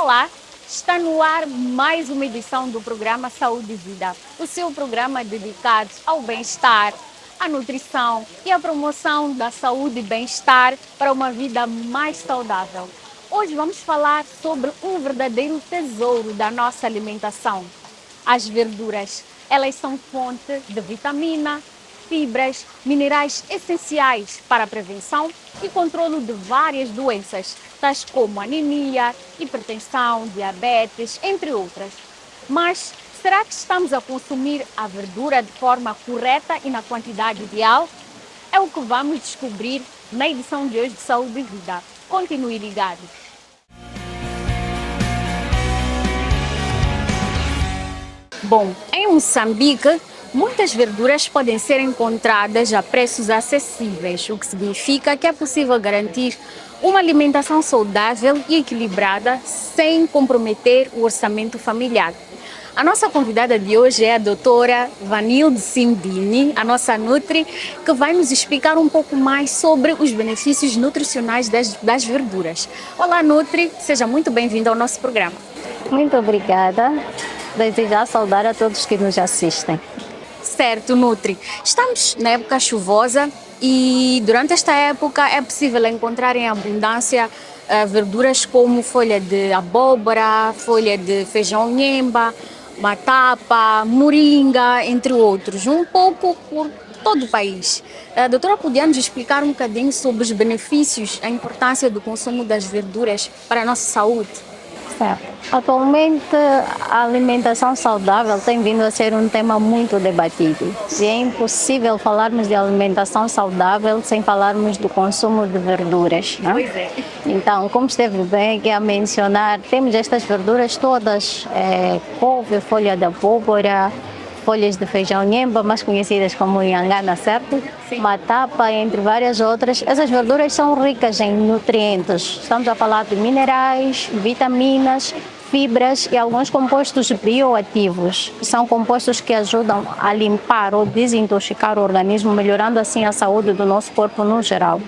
Olá, está no ar mais uma edição do programa Saúde e Vida, o seu programa dedicado ao bem-estar, à nutrição e à promoção da saúde e bem-estar para uma vida mais saudável. Hoje vamos falar sobre um verdadeiro tesouro da nossa alimentação, as verduras. Elas são fonte de vitamina, fibras, minerais essenciais para a prevenção e controle de várias doenças, tais como anemia, hipertensão, diabetes, entre outras. Mas será que estamos a consumir a verdura de forma correta e na quantidade ideal? É o que vamos descobrir na edição de hoje de Saúde e Vida. Continue ligado. Bom, em Moçambique, muitas verduras podem ser encontradas a preços acessíveis, o que significa que é possível garantir uma alimentação saudável e equilibrada sem comprometer o orçamento familiar. A nossa convidada de hoje é a doutora Vanilde Sindini, a nossa Nutri, que vai nos explicar um pouco mais sobre os benefícios nutricionais das verduras. Olá, Nutri, seja muito bem-vinda ao nosso programa. Muito obrigada. Desejar saudar a todos que nos assistem. Certo, Nutri. Estamos na época chuvosa e durante esta época é possível encontrar em abundância verduras como folha de abóbora, folha de feijão nhemba, batata, moringa, entre outros, um pouco por todo o país. A doutora podia nos explicar um bocadinho sobre os benefícios, a importância do consumo das verduras para a nossa saúde? Certo. Atualmente, a alimentação saudável tem vindo a ser um tema muito debatido. E é impossível falarmos de alimentação saudável sem falarmos do consumo de verduras, né? Pois é. Então, como esteve bem aqui a mencionar, temos estas verduras todas, couve, folha de abóbora, folhas de feijão nhemba, mais conhecidas como nhangana, certo? Sim. Matapa, entre várias outras. Essas verduras são ricas em nutrientes. Estamos a falar de minerais, vitaminas, fibras e alguns compostos bioativos. São compostos que ajudam a limpar ou desintoxicar o organismo, melhorando assim a saúde do nosso corpo no geral.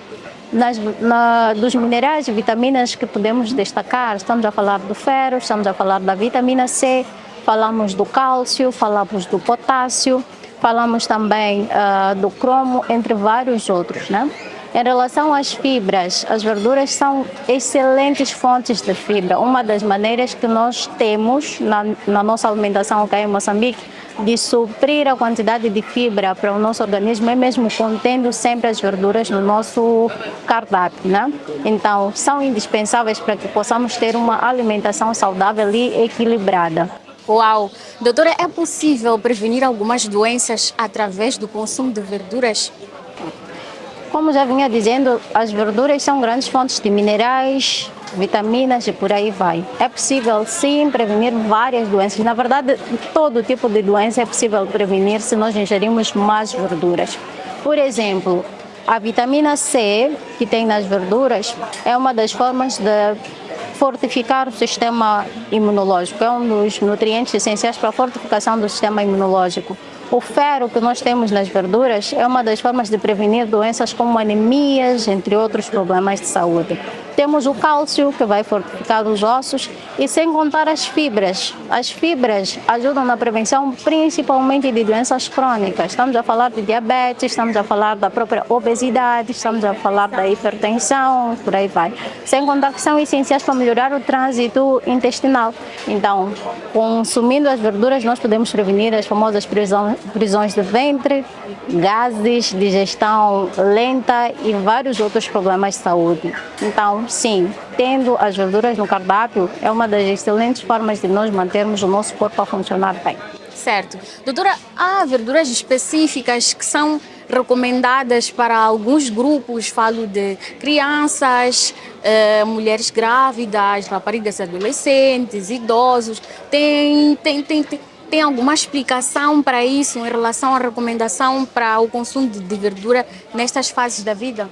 Dos minerais e vitaminas que podemos destacar, estamos a falar do ferro, estamos a falar da vitamina C, falamos do cálcio, falamos do potássio, falamos também do cromo, entre vários outros, né? Em relação às fibras, as verduras são excelentes fontes de fibra. Uma das maneiras que nós temos na nossa alimentação aqui em Moçambique de suprir a quantidade de fibra para o nosso organismo é mesmo contendo sempre as verduras no nosso cardápio, né? Então, são indispensáveis para que possamos ter uma alimentação saudável e equilibrada. Uau! Doutora, é possível prevenir algumas doenças através do consumo de verduras? Como já vinha dizendo, as verduras são grandes fontes de minerais, vitaminas e por aí vai. É possível sim prevenir várias doenças. Na verdade, todo tipo de doença é possível prevenir se nós ingerirmos mais verduras. Por exemplo, a vitamina C que tem nas verduras é uma das formas de fortificar o sistema imunológico. É um dos nutrientes essenciais para a fortificação do sistema imunológico. O ferro que nós temos nas verduras é uma das formas de prevenir doenças como anemias, entre outros problemas de saúde. Temos o cálcio, que vai fortificar os ossos, e sem contar as fibras. As fibras ajudam na prevenção principalmente de doenças crônicas. Estamos a falar de diabetes, estamos a falar da própria obesidade, estamos a falar da hipertensão, por aí vai. Sem contar que são essenciais para melhorar o trânsito intestinal. Então, consumindo as verduras, nós podemos prevenir as famosas prisões de ventre, gases, digestão lenta e vários outros problemas de saúde. Então, sim, tendo as verduras no cardápio é uma das excelentes formas de nós mantermos o nosso corpo a funcionar bem. Certo. Doutora, há verduras específicas que são recomendadas para alguns grupos, falo de crianças, mulheres grávidas, raparigas adolescentes, idosos. Tem alguma explicação para isso em relação à recomendação para o consumo de verdura nestas fases da vida?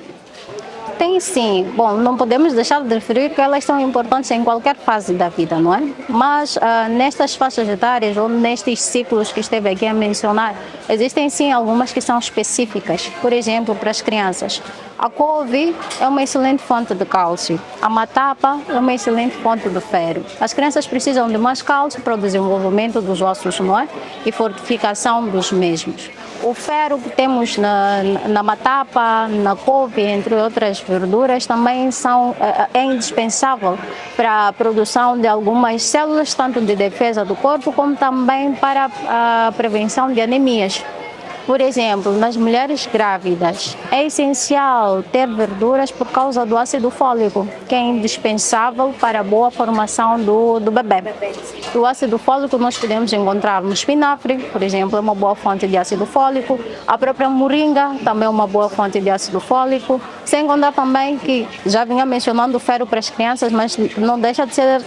Tem sim. Bom, não podemos deixar de referir que elas são importantes em qualquer fase da vida, não é? Mas nestas faixas etárias ou nestes ciclos que esteve aqui a mencionar, existem sim algumas que são específicas. Por exemplo, para as crianças. A couve é uma excelente fonte de cálcio. A matapa é uma excelente fonte de ferro. As crianças precisam de mais cálcio para o desenvolvimento dos ossos, não é? E fortificação dos mesmos. O ferro que temos na matapa, na couve, entre outras verduras, também é indispensável para a produção de algumas células, tanto de defesa do corpo, como também para a prevenção de anemias. Por exemplo, nas mulheres grávidas, é essencial ter verduras por causa do ácido fólico, que é indispensável para a boa formação do bebê. O ácido fólico nós podemos encontrar no espinafre, por exemplo, é uma boa fonte de ácido fólico. A própria moringa também é uma boa fonte de ácido fólico. Sem contar também que já vinha mencionando o ferro para as crianças, mas não deixa de ser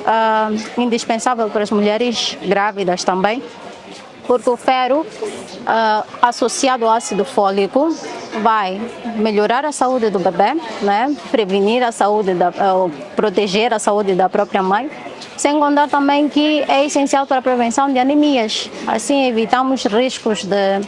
indispensável para as mulheres grávidas também, porque o ferro associado ao ácido fólico vai melhorar a saúde do bebê, né? Prevenir a saúde, proteger a saúde da própria mãe, sem contar também que é essencial para a prevenção de anemias. Assim evitamos riscos de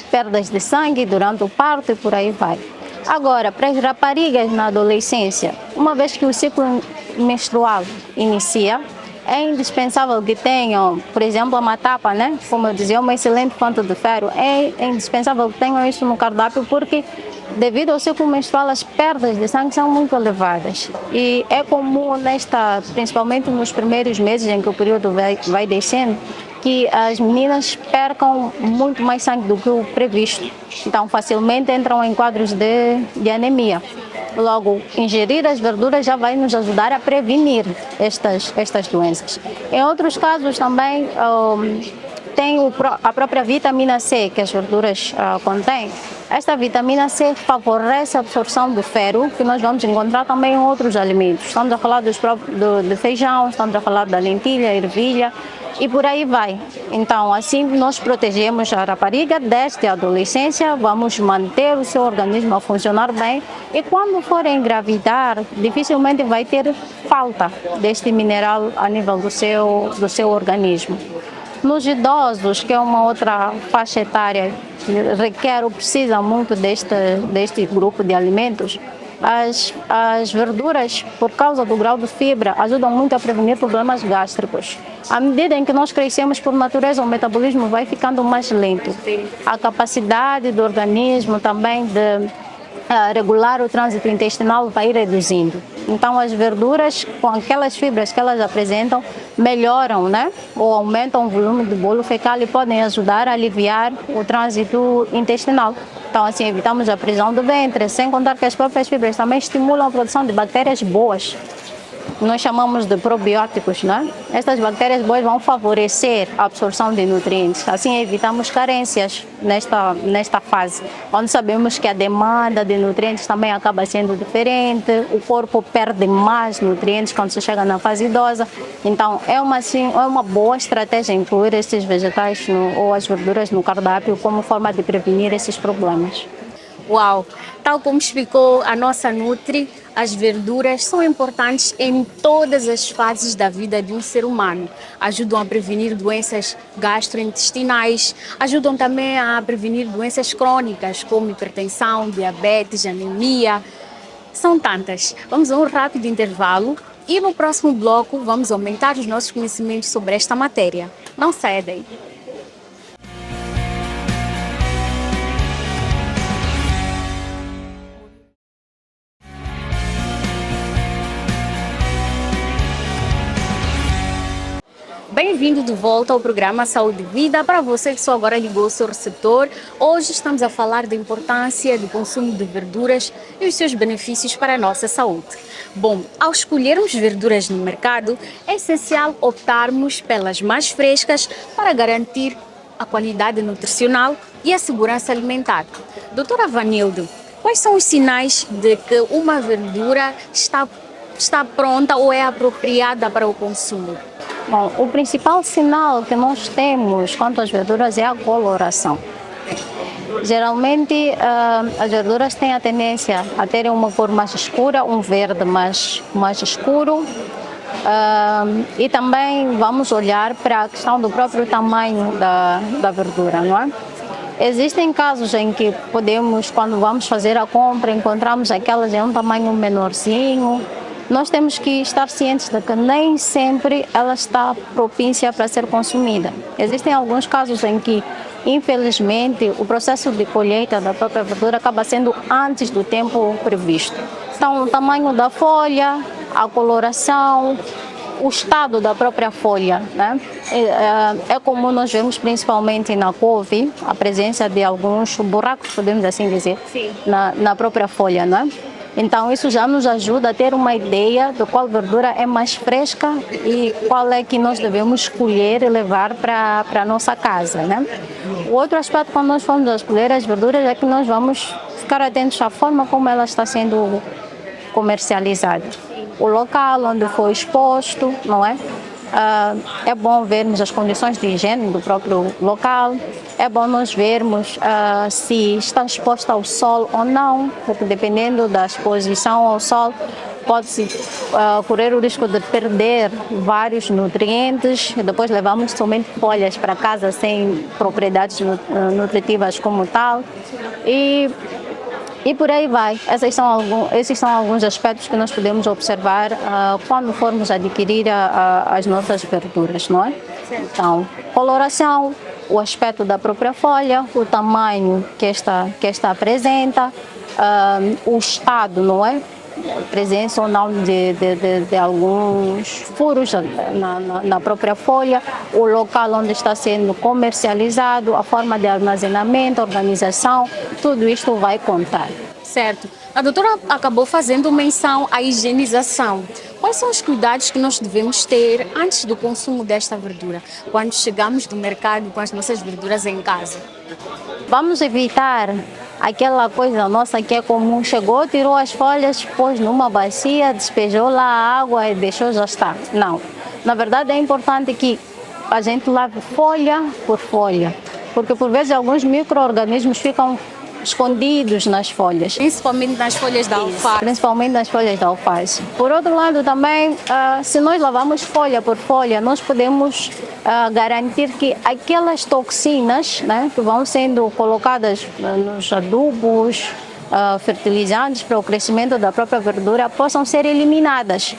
perdas de sangue durante o parto e por aí vai. Agora, para as raparigas na adolescência, uma vez que o ciclo menstrual inicia, é indispensável que tenham, por exemplo, a matapa, né? Como eu dizia, uma excelente fonte de ferro. É indispensável que tenham isso no cardápio porque, devido ao ciclo menstrual, as perdas de sangue são muito elevadas. E é comum, principalmente nos primeiros meses em que o período vai descendo, que as meninas percam muito mais sangue do que o previsto. Então, facilmente entram em quadros de anemia. Logo, ingerir as verduras já vai nos ajudar a prevenir estas doenças. Em outros casos também tem a própria vitamina C que as verduras contêm. Esta vitamina C favorece a absorção do ferro, que nós vamos encontrar também em outros alimentos. Estamos a falar do feijão, estamos a falar da lentilha, ervilha e por aí vai. Então, assim nós protegemos a rapariga desde a adolescência, vamos manter o seu organismo a funcionar bem e quando for engravidar, dificilmente vai ter falta deste mineral a nível do seu organismo. Nos idosos, que é uma outra faixa etária que requer ou precisa muito deste grupo de alimentos, as verduras, por causa do grau de fibra, ajudam muito a prevenir problemas gástricos. À medida em que nós crescemos, por natureza, o metabolismo vai ficando mais lento. A capacidade do organismo também de regular o trânsito intestinal vai reduzindo. Então, as verduras, com aquelas fibras que elas apresentam, melhoram, né? Ou aumentam o volume do bolo fecal e podem ajudar a aliviar o trânsito intestinal. Então, assim, evitamos a prisão do ventre, sem contar que as próprias fibras também estimulam a produção de bactérias boas. Nós chamamos de probióticos, né? Estas bactérias boas vão favorecer a absorção de nutrientes. Assim, evitamos carências nesta fase, onde sabemos que a demanda de nutrientes também acaba sendo diferente, o corpo perde mais nutrientes quando se chega na fase idosa. Então, é uma boa estratégia incluir esses vegetais ou as verduras no cardápio como forma de prevenir esses problemas. Uau! Tal como explicou a nossa Nutri, as verduras são importantes em todas as fases da vida de um ser humano. Ajudam a prevenir doenças gastrointestinais, ajudam também a prevenir doenças crônicas como hipertensão, diabetes, anemia. São tantas. Vamos a um rápido intervalo e no próximo bloco vamos aumentar os nossos conhecimentos sobre esta matéria. Não saia daí. Bem-vindo de volta ao programa Saúde e Vida. Para você que só agora ligou o seu receptor, hoje estamos a falar da importância do consumo de verduras e os seus benefícios para a nossa saúde. Bom, ao escolhermos verduras no mercado, é essencial optarmos pelas mais frescas para garantir a qualidade nutricional e a segurança alimentar. Doutora Vanildo, quais são os sinais de que uma verdura está pronta ou é apropriada para o consumo? Bom, o principal sinal que nós temos quanto às verduras é a coloração. Geralmente, as verduras têm a tendência a terem uma cor mais escura, um verde mais escuro. E também vamos olhar para a questão do próprio tamanho da verdura, não é? Existem casos em que podemos, quando vamos fazer a compra, encontramos aquelas em um tamanho menorzinho. Nós temos que estar cientes de que nem sempre ela está propícia para ser consumida. Existem alguns casos em que, infelizmente, o processo de colheita da própria verdura acaba sendo antes do tempo previsto. Então, o tamanho da folha, a coloração, o estado da própria folha, né? É comum nós vemos principalmente na couve a presença de alguns buracos, podemos assim dizer, na própria folha, né? Então isso já nos ajuda a ter uma ideia de qual verdura é mais fresca e qual é que nós devemos escolher e levar para a nossa casa, né? O outro aspecto quando nós formos a escolher as verduras é que nós vamos ficar atentos à forma como ela está sendo comercializada. O local onde foi exposto, não é? É bom vermos as condições de higiene do próprio local, é bom nós vermos se está exposta ao sol ou não, porque dependendo da exposição ao sol, pode-se correr o risco de perder vários nutrientes, e depois levamos somente folhas para casa sem propriedades nutritivas como tal. E por aí vai. Esses são alguns aspectos que nós podemos observar quando formos adquirir as nossas verduras, não é? Então, coloração, o aspecto da própria folha, o tamanho que esta apresenta, o estado, não é? Presença ou não de alguns furos na própria folha, o local onde está sendo comercializado, a forma de armazenamento, organização, tudo isto vai contar. Certo. A doutora acabou fazendo menção à higienização. Quais são os cuidados que nós devemos ter antes do consumo desta verdura, quando chegamos do mercado com as nossas verduras em casa? Vamos evitar aquela coisa nossa que é comum, chegou, tirou as folhas, pôs numa bacia, despejou lá a água e deixou já estar. Não, na verdade é importante que a gente lave folha por folha, porque por vezes alguns micro-organismos ficam escondidos nas folhas. Principalmente nas folhas da alface. Principalmente nas folhas da alface. Por outro lado também, se nós lavamos folha por folha, nós podemos garantir que aquelas toxinas, né, que vão sendo colocadas nos adubos, fertilizantes para o crescimento da própria verdura, possam ser eliminadas.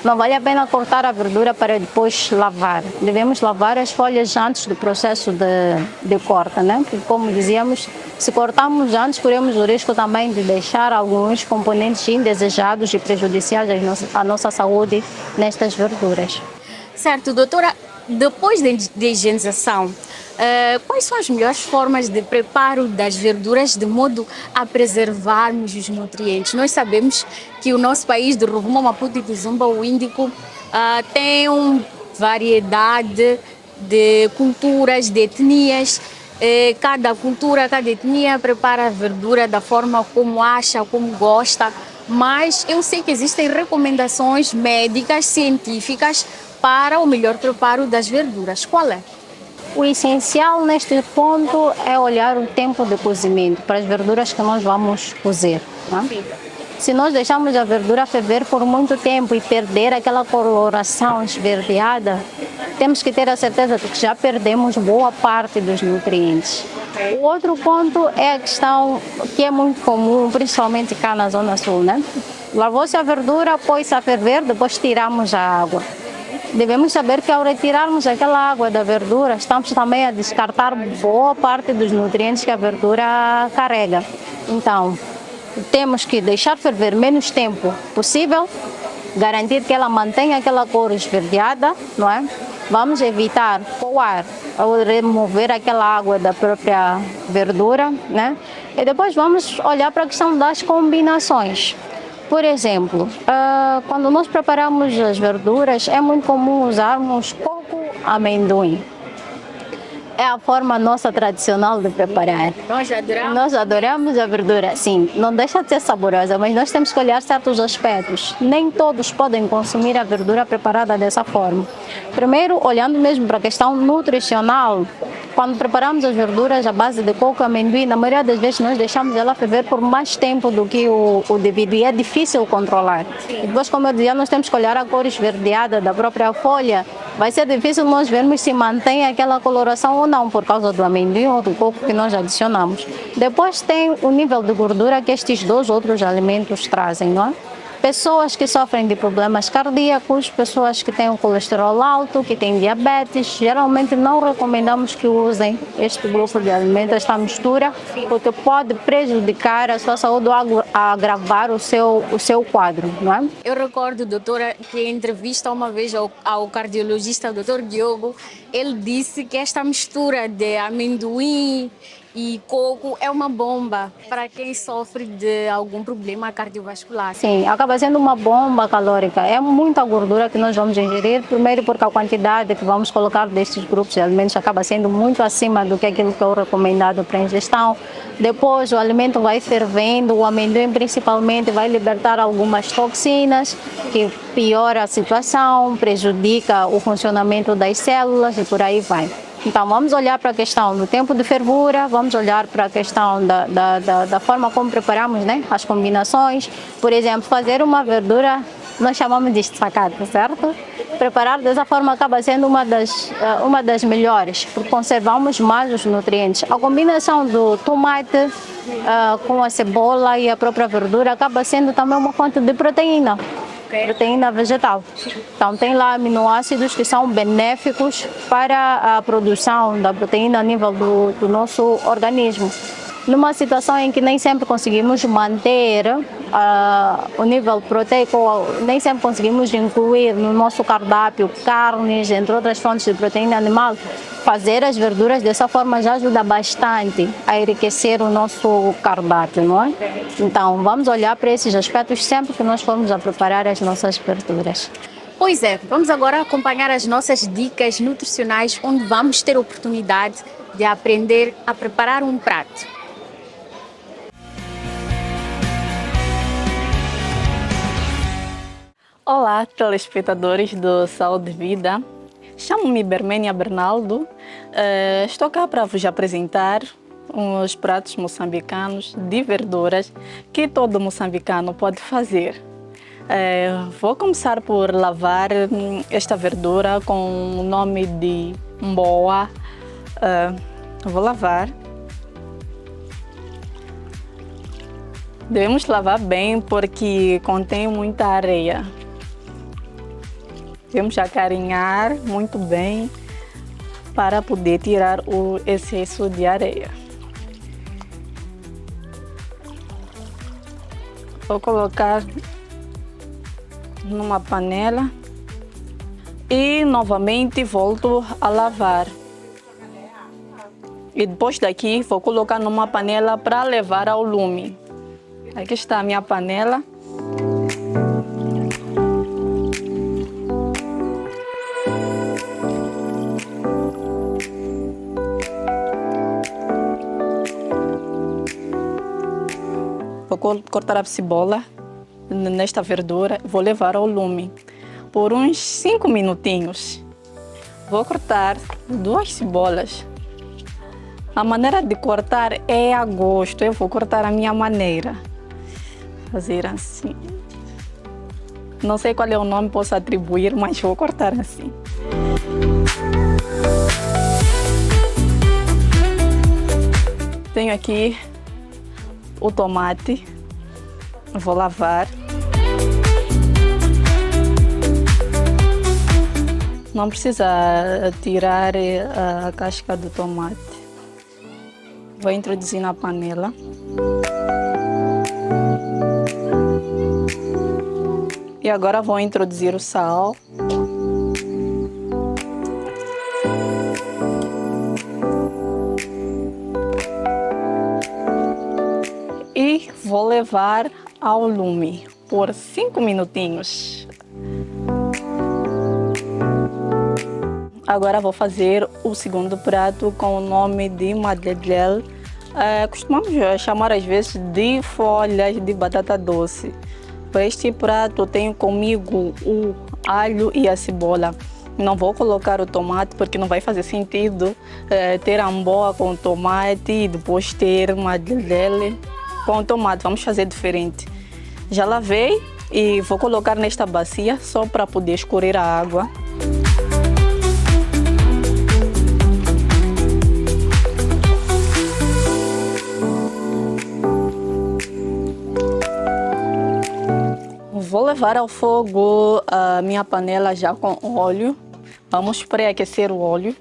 Não vale a pena cortar a verdura para depois lavar. Devemos lavar as folhas antes do processo de corte, né? Porque, como dizíamos, se cortarmos antes, corremos o risco também de deixar alguns componentes indesejados e prejudiciais à nossa saúde nestas verduras. Certo, doutora, depois da higienização, quais são as melhores formas de preparo das verduras de modo a preservarmos os nutrientes? Nós sabemos que o nosso país de Rovuma, Maputo e do Zumba, o Índico, tem uma variedade de culturas, de etnias. Cada cultura, cada etnia prepara a verdura da forma como acha, como gosta, mas eu sei que existem recomendações médicas, científicas para o melhor preparo das verduras. Qual é? O essencial neste ponto é olhar o tempo de cozimento para as verduras que nós vamos cozer. Né? Se nós deixarmos a verdura ferver por muito tempo e perder aquela coloração esverdeada, temos que ter a certeza de que já perdemos boa parte dos nutrientes. O outro ponto é a questão que é muito comum, principalmente cá na Zona Sul, né? Lavou-se a verdura, pôs-se a ferver, depois tiramos a água. Devemos saber que ao retirarmos aquela água da verdura, estamos também a descartar boa parte dos nutrientes que a verdura carrega. Então, temos que deixar ferver menos tempo possível, garantir que ela mantenha aquela cor esverdeada, não é? Vamos evitar coar ou remover aquela água da própria verdura, né? E depois vamos olhar para a questão das combinações. Por exemplo, quando nós preparamos as verduras, é muito comum usarmos coco amendoim. É a forma nossa tradicional de preparar. Nós adoramos a verdura, sim, não deixa de ser saborosa, mas nós temos que olhar certos aspectos. Nem todos podem consumir a verdura preparada dessa forma. Primeiro, olhando mesmo para a questão nutricional, quando preparamos as verduras à base de coco e amendoim, na maioria das vezes nós deixamos ela ferver por mais tempo do que o devido e é difícil controlar. E depois, como eu dizia, nós temos que olhar a cor esverdeada da própria folha. Vai ser difícil nós vermos se mantém aquela coloração ou não, por causa do amendoim ou do coco que nós adicionamos. Depois tem o nível de gordura que estes dois outros alimentos trazem, não é? Pessoas que sofrem de problemas cardíacos, pessoas que têm o colesterol alto, que têm diabetes, geralmente não recomendamos que usem este grupo de alimentos, esta mistura, porque pode prejudicar a sua saúde ou agravar o seu quadro, não é? Eu recordo, doutora, que em entrevista uma vez ao cardiologista, doutor Diogo, ele disse que esta mistura de amendoim e coco é uma bomba para quem sofre de algum problema cardiovascular. Sim, acaba sendo uma bomba calórica. É muita gordura que nós vamos ingerir, primeiro porque a quantidade que vamos colocar destes grupos de alimentos acaba sendo muito acima do que aquilo que é o recomendado para ingestão. Depois o alimento vai fervendo, o amendoim principalmente vai libertar algumas toxinas que piora a situação, prejudica o funcionamento das células e por aí vai. Então, vamos olhar para a questão do tempo de fervura, vamos olhar para a questão da forma como preparamos, né? As combinações. Por exemplo, fazer uma verdura, nós chamamos de sacata, certo? Preparar dessa forma acaba sendo uma das melhores, porque conservamos mais os nutrientes. A combinação do tomate com a cebola e a própria verdura acaba sendo também uma fonte de proteína. Proteína vegetal. Então, tem lá aminoácidos que são benéficos para a produção da proteína a nível do nosso organismo. Numa situação em que nem sempre conseguimos manter o nível proteico, nem sempre conseguimos incluir no nosso cardápio carnes, entre outras fontes de proteína animal, fazer as verduras dessa forma já ajuda bastante a enriquecer o nosso cardápio, não é? Então, vamos olhar para esses aspectos sempre que nós formos a preparar as nossas verduras. Pois é, vamos agora acompanhar as nossas dicas nutricionais, onde vamos ter a oportunidade de aprender a preparar um prato. Olá, telespectadores do Saúde e Vida. Chamo-me Bermênia Bernaldo. Estou cá para vos apresentar uns pratos moçambicanos de verduras que todo moçambicano pode fazer. Vou começar por lavar esta verdura com o nome de mboa. Vou lavar. Devemos lavar bem porque contém muita areia. Devemos acarinhar muito bem para poder tirar o excesso de areia. Vou colocar numa panela e novamente volto a lavar. E depois daqui vou colocar numa panela para levar ao lume. Aqui está a minha panela. Vou cortar a cebola nesta verdura e vou levar ao lume por uns 5 minutinhos. Vou cortar 2 cebolas. A maneira de cortar é a gosto, eu vou cortar a minha maneira. Fazer assim. Não sei qual é o nome que posso atribuir, mas vou cortar assim. Tenho aqui o tomate, vou lavar. Não precisa tirar a casca do tomate. Vou introduzir na panela. E agora vou introduzir o sal. E vou levar ao lume por 5 minutinhos. Agora vou fazer o segundo prato com o nome de madeleine. Costumamos chamar às vezes de folhas de batata doce. Para este prato tenho comigo o alho e a cebola. Não vou colocar o tomate porque não vai fazer sentido ter amboa com tomate e depois ter madeleine com tomate. Vamos fazer diferente. Já lavei e vou colocar nesta bacia só para poder escorrer a água. Vou levar ao fogo a minha panela já com óleo. Vamos pré-aquecer o óleo.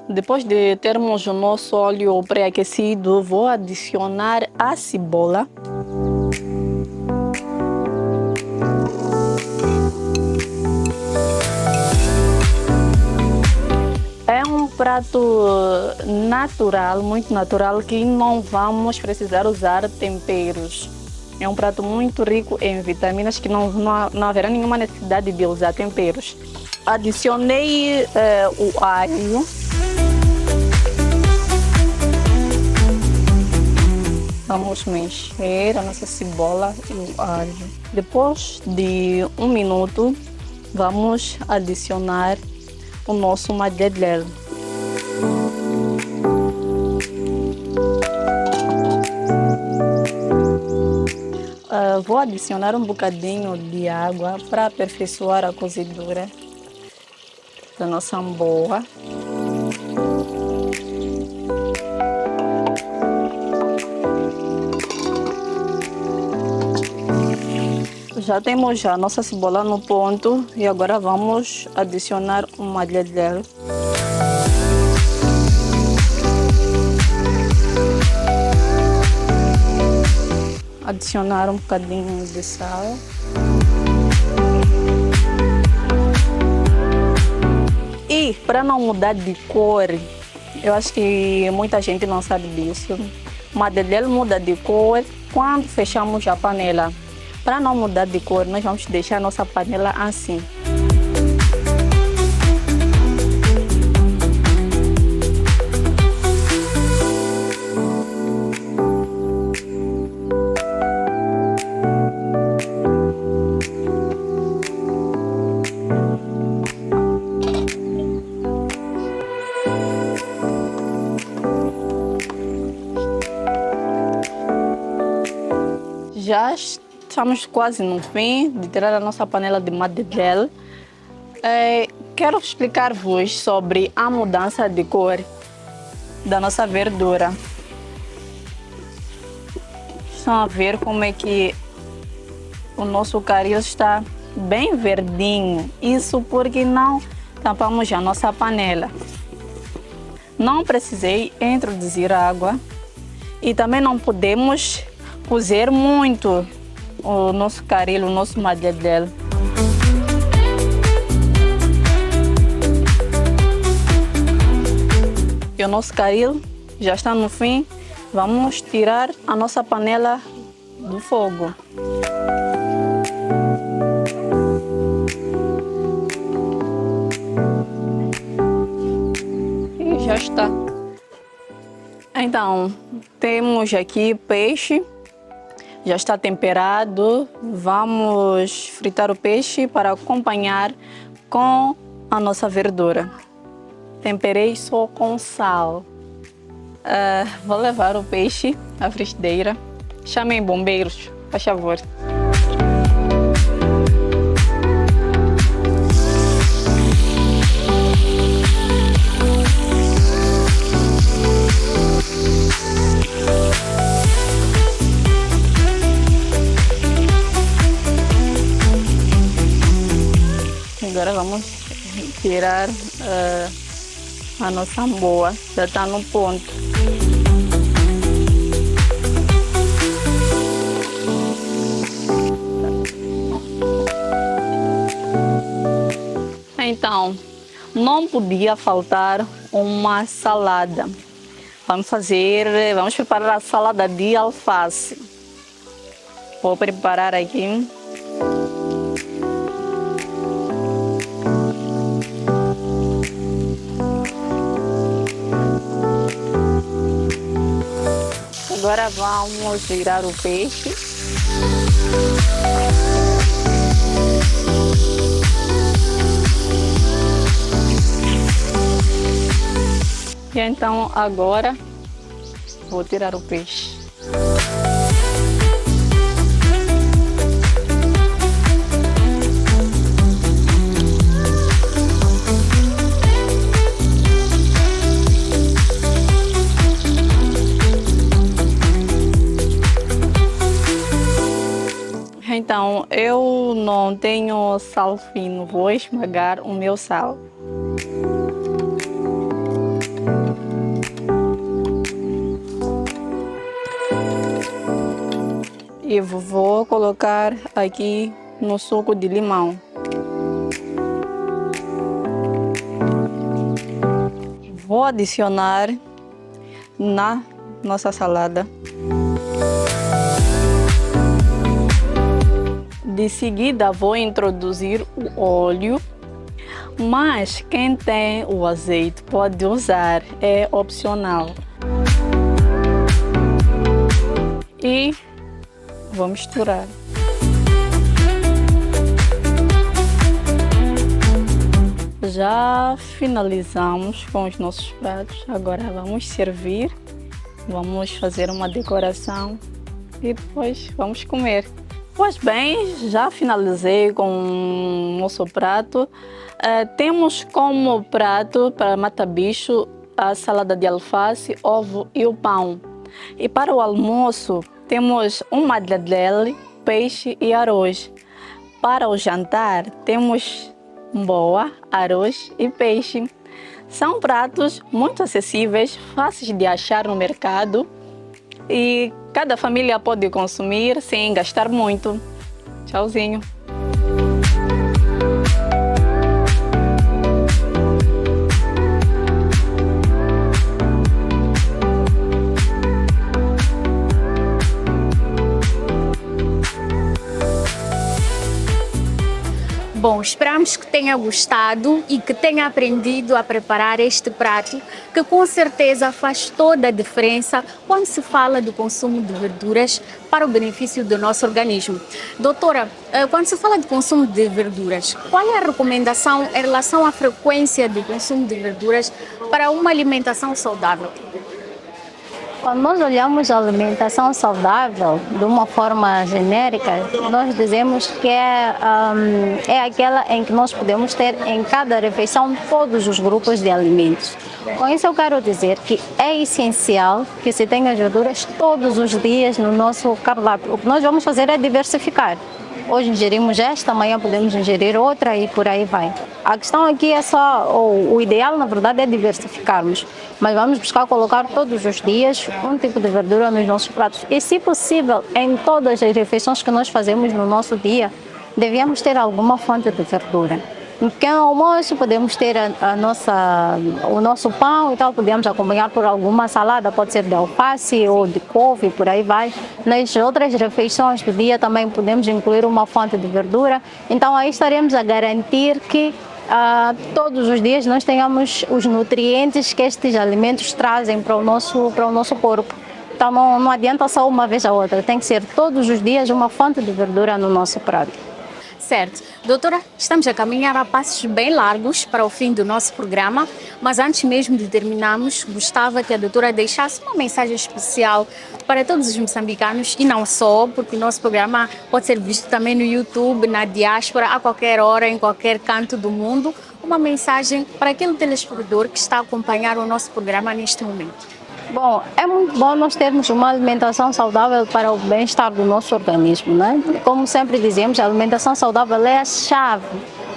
Depois de termos o nosso óleo pré-aquecido, vou adicionar a cebola. É um prato natural, muito natural, que não vamos precisar usar temperos. É um prato muito rico em vitaminas que não haverá nenhuma necessidade de usar temperos. Adicionei o alho. Vamos mexer a nossa cebola e o alho. Depois de 1 minuto, vamos adicionar o nosso madeleine. Vou adicionar um bocadinho de água para aperfeiçoar a cozedura da nossa amboa. Já temos a nossa cebola no ponto e agora vamos adicionar o madeleine. Adicionar um bocadinho de sal. E para não mudar de cor, eu acho que muita gente não sabe disso. O madeleine muda de cor quando fechamos a panela. Para não mudar de cor, nós vamos deixar a nossa panela assim. Já estamos quase no fim de tirar a nossa panela de madeleine. Quero explicar-vos sobre a mudança de cor da nossa verdura. Estão a ver como é que o nosso caril está bem verdinho. Isso porque não tampamos a nossa panela. Não precisei introduzir água e também não podemos cozer muito o nosso caril, o nosso madeleine. E o nosso caril já está no fim. Vamos tirar a nossa panela do fogo. E já está. Então, temos aqui peixe. Já está temperado. Vamos fritar o peixe para acompanhar com a nossa verdura. Temperei só com sal. Vou levar o peixe à frigideira. Chamem bombeiros, por favor. Agora vamos tirar a nossa amboa, já está no ponto. Então, não podia faltar uma salada. Vamos preparar a salada de alface. Vou preparar aqui. Agora vamos virar o peixe. então agora vou tirar o peixe. Então, eu não tenho sal fino, vou esmagar o meu sal. E vou colocar aqui no suco de limão. Vou adicionar na nossa salada. De seguida vou introduzir o óleo, mas quem tem o azeite pode usar, é opcional. E vou misturar. Já finalizamos com os nossos pratos, agora vamos servir, vamos fazer uma decoração e depois vamos comer. Pois bem, já finalizei com o nosso prato. Temos como prato para mata-bicho a salada de alface, ovo e o pão. E para o almoço temos uma madeleine, peixe e arroz. Para o jantar temos boa, arroz e peixe. São pratos muito acessíveis, fáceis de achar no mercado e cada família pode consumir sem gastar muito. Tchauzinho! Bom, esperamos que tenha gostado e que tenha aprendido a preparar este prato, que com certeza faz toda a diferença quando se fala do consumo de verduras para o benefício do nosso organismo. Doutora, quando se fala de consumo de verduras, qual é a recomendação em relação à frequência do consumo de verduras para uma alimentação saudável? Quando nós olhamos a alimentação saudável de uma forma genérica, nós dizemos que é aquela em que nós podemos ter em cada refeição todos os grupos de alimentos. Com isso eu quero dizer que é essencial que se tenha verduras todos os dias no nosso cardápio. O que nós vamos fazer é diversificar. Hoje ingerimos esta, amanhã podemos ingerir outra e por aí vai. A questão aqui é só, o ideal na verdade é diversificarmos, mas vamos buscar colocar todos os dias um tipo de verdura nos nossos pratos. E se possível, em todas as refeições que nós fazemos no nosso dia, devíamos ter alguma fonte de verdura. No pequeno almoço podemos ter o nosso pão e tal, podemos acompanhar por alguma salada, pode ser de alface ou de couve, por aí vai. Nas outras refeições do dia também podemos incluir uma fonte de verdura, então aí estaremos a garantir que todos os dias nós tenhamos os nutrientes que estes alimentos trazem para o nosso corpo. Então não adianta só uma vez a outra, tem que ser todos os dias uma fonte de verdura no nosso prato. Certo. Doutora, estamos a caminhar a passos bem largos para o fim do nosso programa, mas antes mesmo de terminarmos, gostava que a doutora deixasse uma mensagem especial para todos os moçambicanos e não só, porque o nosso programa pode ser visto também no YouTube, na diáspora, a qualquer hora, em qualquer canto do mundo. Uma mensagem para aquele telespectador que está a acompanhar o nosso programa neste momento. Bom, é muito bom nós termos uma alimentação saudável para o bem-estar do nosso organismo, né? Como sempre dizemos, a alimentação saudável é a chave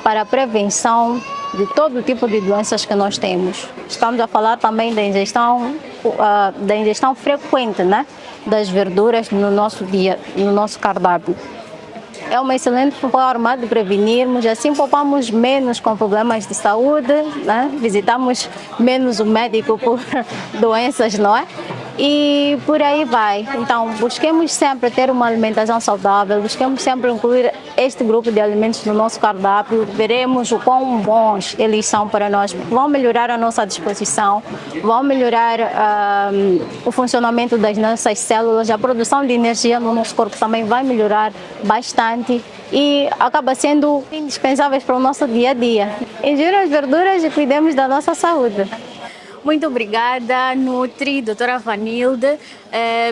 para a prevenção de todo tipo de doenças que nós temos. Estamos a falar também da ingestão frequente, né? Das verduras no nosso dia, no nosso cardápio. É uma excelente forma de prevenirmos, assim poupamos menos com problemas de saúde, né? Visitamos menos o médico por doenças, não é? E por aí vai. Então, busquemos sempre ter uma alimentação saudável, busquemos sempre incluir este grupo de alimentos no nosso cardápio, veremos o quão bons eles são para nós, vão melhorar a nossa disposição, vão melhorar o funcionamento das nossas células, a produção de energia no nosso corpo também vai melhorar bastante e acaba sendo indispensáveis para o nosso dia a dia. Ingiram as verduras e cuidemos da nossa saúde. Muito obrigada, Nutri, doutora Vanilde,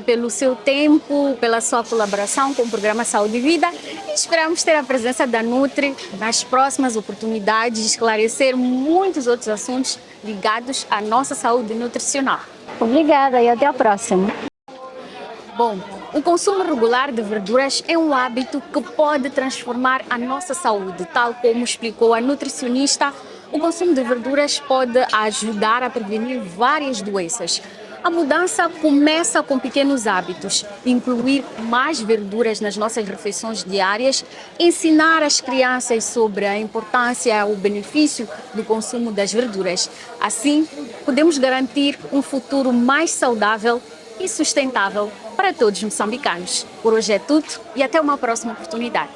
pelo seu tempo, pela sua colaboração com o programa Saúde e Vida. E esperamos ter a presença da Nutri nas próximas oportunidades de esclarecer muitos outros assuntos ligados à nossa saúde nutricional. Obrigada e até a próxima. Bom, o consumo regular de verduras é um hábito que pode transformar a nossa saúde, tal como explicou a nutricionista. O consumo de verduras pode ajudar a prevenir várias doenças. A mudança começa com pequenos hábitos, incluir mais verduras nas nossas refeições diárias, ensinar as crianças sobre a importância e o benefício do consumo das verduras. Assim, podemos garantir um futuro mais saudável e sustentável para todos os moçambicanos. Por hoje é tudo e até uma próxima oportunidade.